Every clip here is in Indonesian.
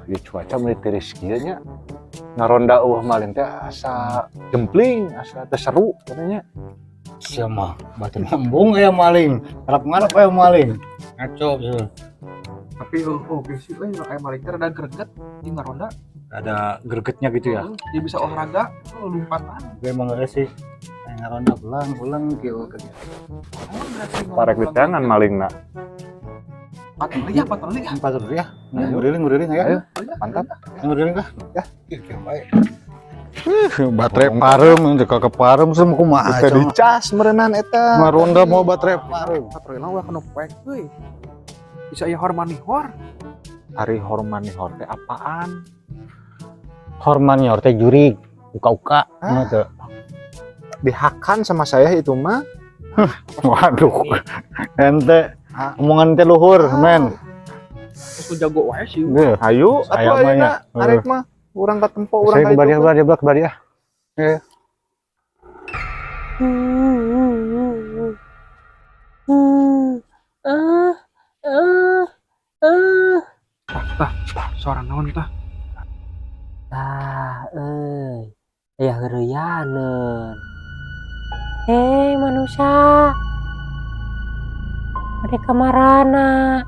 Ya cuaca mulai tiris kieu nya. Ngaronda maling teh asa jempling, asa teu seru katanya. Sia mah batu ngambung aya maling. Harap ngarep aya maling. Ngaco sih. Tapi oke sih aya maling teh rada greget di ngaronda. Ada gregetnya gitu ya. Dia bisa olahraga, lompatan. Gue emang gak sih. Ngaronda ulang kieu Parek di tangan malingna. Patroli ya. Empat dulu ya. Nguriling ya. Ayo, mantap. Nguriling kah? Ya. Baterai parem, ke parem semua kumaha. Bisa dicas merenang eta. Ngaronda mau baterai parem. Patroli mah kena pek euy. Bisa aya hormanihor. Hari hormanihor teh apaan? Hormanihor teh jurig, uka-uka. Teu. Dihakan sama saya itu mah. Waduh. Ente omongan teh luhur, men. Terus jago wae sih. Ayo, Saya atuh mah ya. ayeuna arek mah urang katempo urang Saya ka itu. kebari ya. Suara naon tah? Ya heureuyeuneun. Hei manusia. Mereka marana.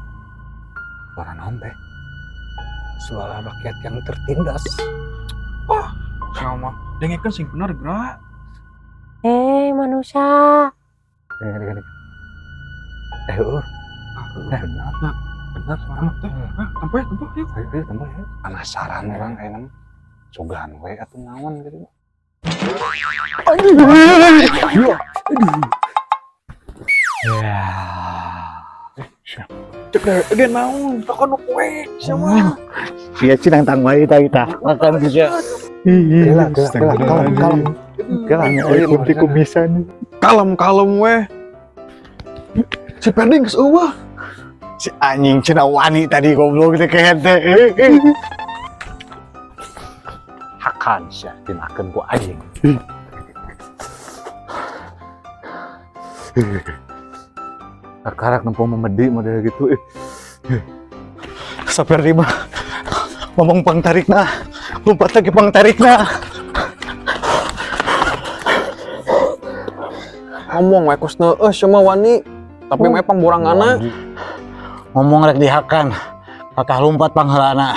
Suara naon teh? Suara rakyat yang tertindas. Sama. Dengekeun sing bener geura. Hei manusia. Gini. Bener suara teh. Tempo ya. Ayo tambah ya. Penasaran orang ayeuna mah. Sugan we atuh naon gitu. Ya. Cek deh naon, takon kowe sama. Iya cinang tang wae kita. Makan bisa. Gila, kalem. Gila, Kunti kumisan. Kalem weh. Si Perding geus eueuh. Si anjing cenah wani tadi goblok teh kehente. hakan sia tinakeun ku aing. Karak nempong memedi model gitu. Saperdi mah ngomong pang tarikna. Lompat lagi pang tarikna. Ngomong we kos neueus sama wani. Tapi mah pamburangana. Ngomong rek dihakan. Kakak lompat pang heulana.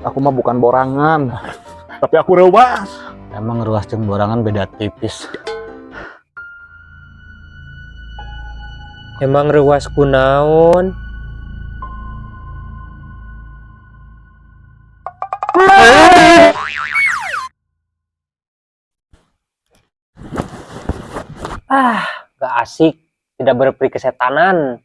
Aku mah bukan borangan. Tapi aku reuas. Emang ruas jeung borangan beda tipis. Emang reuas kunaon? Gak asik, tidak berperi kesetanan.